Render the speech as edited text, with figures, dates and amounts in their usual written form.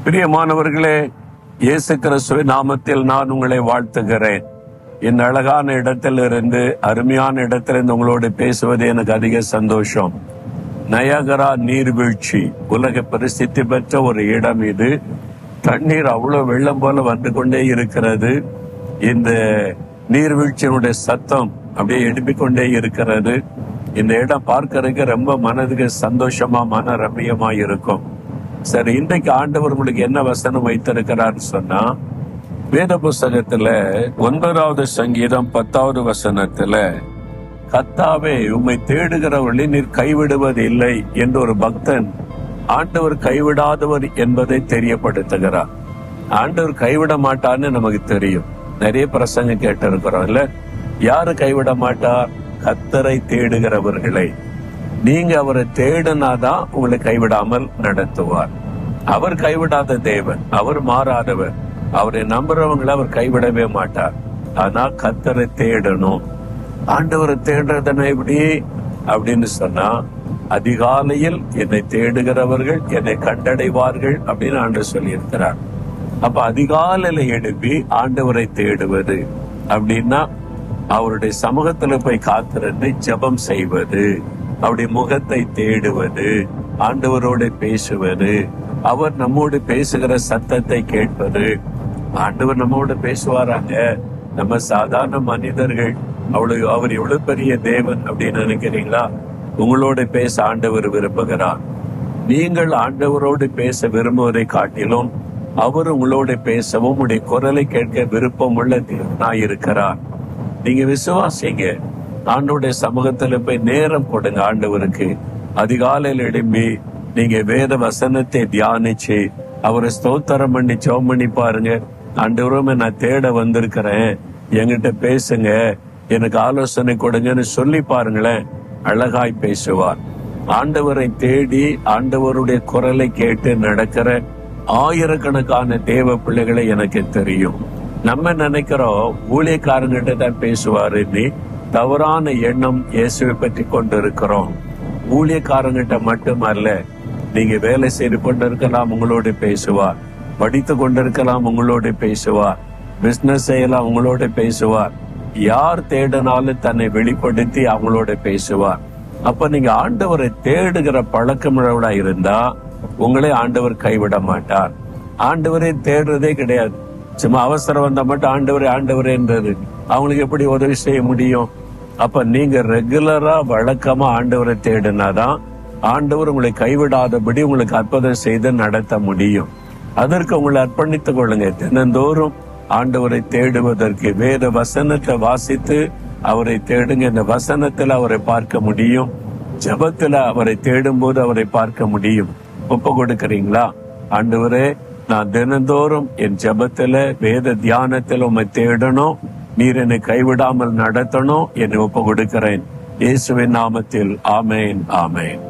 பிரியமானவர்களே, இயேசு கிறிஸ்துவின் நாமத்தில் நான் உங்களை வாழ்த்துகிறேன். இந்த அழகான இடத்திலிருந்து, அருமையான இடத்திலிருந்து உங்களோடு பேசுவது எனக்கு அதிக சந்தோஷம். நயாகரா நீர்வீழ்ச்சி உலக பிரசித்தி பெற்ற ஒரு இடம் இது. தண்ணீர் அவ்வளவு வெள்ளம் போல வந்து கொண்டே இருக்கிறது. இந்த நீர்வீழ்ச்சியினுடைய சத்தம் அப்படியே எழுப்பிக் கொண்டே இருக்கிறது. இந்த இடம் பார்க்கறதுக்கு ரொம்ப மனதுக்கு சந்தோஷமா, மன ரம்மியமா இருக்கும். சரி, இன்றைக்கு ஆண்டவர் உங்களுக்கு என்ன வசனம் வைத்திருக்கிறார் சொன்னா, வேத புஸ்தகத்துல 9வது சங்கீதம் 10வது வசனத்துல, கர்த்தாவே உம்மை தேடுகிறவர்களை நீர் கைவிடுவது இல்லை என்று ஒரு பக்தன் ஆண்டவர் கைவிடாதவர் என்பதை தெரியப்படுத்துகிறார். ஆண்டவர் கைவிட மாட்டான்னு நமக்கு தெரியும். நிறைய பிரசங்க கேட்டு இருக்கிறோம் இல்ல? யாரு கைவிட மாட்டார்? கர்த்தரை தேடுகிறவர்களை. நீங்க அவரை தேடினாதான் உங்களை கைவிடாமல் நடத்துவார். அவர் கைவிடாத தேவன், அவர் மாறாதவர். அவரை நம்புறவங்களை அவர் கைவிடவே மாட்டார். ஆனா கர்த்தரை தேடணும். ஆண்டவரை தேடுறதுன்னா எப்படி அப்படின்னு சொன்னா, அதிகாலையில் என்னை தேடுகிறவர்கள் என்னை கண்டடைவார்கள் அப்படின்னு ஆண்டவர் சொல்லி இருக்கிறார். அப்ப அதிகாலையில எழுப்பி ஆண்டவரை தேடுவது அப்படின்னா, அவருடைய சமூகத்துல போய் காத்திருந்து ஜெபம் செய்வது, அவருடைய முகத்தை தேடுவது, ஆண்டவரோடு பேசுவது, அவர் நம்மோடு பேசுகிற சத்தத்தை கேட்பது. ஆண்டவர் நம்மோடு பேசுவாராங்க. நம்ம சாதாரண மனிதர்கள். அவர் எவ்வளவு பெரிய தேவன் அப்படின்னு நினைக்கிறீங்களா? உங்களோட பேச ஆண்டவர் விரும்புகிறார். நீங்கள் ஆண்டவரோடு பேச விரும்புவதை காட்டிலும் அவர் உங்களோட பேசவும் உடைய குரலை கேட்க விருப்பம் உள்ள தேவனாய் இருக்கிறார். நீங்க விசுவாசிங்க. ஆண்டவருடைய சமூகத்துல போய் நேரம் கொடுங்க ஆண்டவருக்கு. அதிகாலையில் எழும்பி நீங்க வேத வசனத்தை தியானிச்சு அவரை ஸ்தோத்திரம் பண்ணி ஜெபம் பண்ணி பாருங்க. ஆண்டவருமே நான் தேட வந்திருக்கிறேன், என்கிட்ட பேசுங்க, எனக்கு ஆலோசனை கொடுங்கன்னு சொல்லி பாருங்களேன். அழகாய் பேசுவார். ஆண்டவரை தேடி ஆண்டவருடைய குரலை கேட்டு நடக்கிற ஆயிரக்கணக்கான தேவ பிள்ளைகளை எனக்கு தெரியும். நம்ம நினைக்கிறோம் ஊழியக்காரங்கிட்ட தான் பேசுவாரு. தவறான எண்ணம் இயேசுவை பற்றி கொண்டு இருக்கிறோம். ஊழியக்காரங்கிட்ட மட்டுமல்ல, நீங்க வேலை செய்து கொண்டிருக்கலாம், உங்களோட பேசுவார். படித்து கொண்டிருக்கலாம், உங்களோட பேசுவார். பிசினஸ் செய்யலாம், உங்களோட பேசுவார். யார் தேடினாலும் தன்னை வெளிப்படுத்தி அவங்களோட பேசுவார். அப்ப நீங்க ஆண்டவரை தேடுகிற பழக்கமுள்ளவளா இருந்தா உங்களே ஆண்டவர் கைவிட மாட்டார். ஆண்டவரை தேடுறதே கிடையாது. சும்மா அவசரம் வந்தா மட்டும் ஆண்டவரே ஆண்டவரேன்றது அவங்களுக்கு எப்படி உதவி செய்ய முடியும்? அப்ப நீங்க ரெகுலரா வழக்கமா ஆண்டவரை தேடினாதான் ஆண்டவர் உங்களை கைவிடாதபடி உங்களுக்கு அற்புதம் செய்து நடத்த முடியும். அதற்கு உங்களை அர்ப்பணித்துக் கொள்ளுங்க. தினந்தோறும் ஆண்டவரை தேடுவதற்கு வேத வசனத்தை வாசித்து அவரை தேடுங்க. இந்த வசனத்துல அவரை பார்க்க முடியும், ஜெபத்துல அவரை தேடும் போது அவரை பார்க்க முடியும். ஒப்பு கொடுக்கறீங்களா? ஆண்டவரே, நான் தினந்தோறும் என் ஜெபத்துல வேத தியானத்துல உம்மை தேடணும், நீர் என்னை கைவிடாமல் நடத்தணும், என்னை ஒப்பு கொடுக்கிறேன். இயேசுவின் நாமத்தில் ஆமேன், ஆமேன்.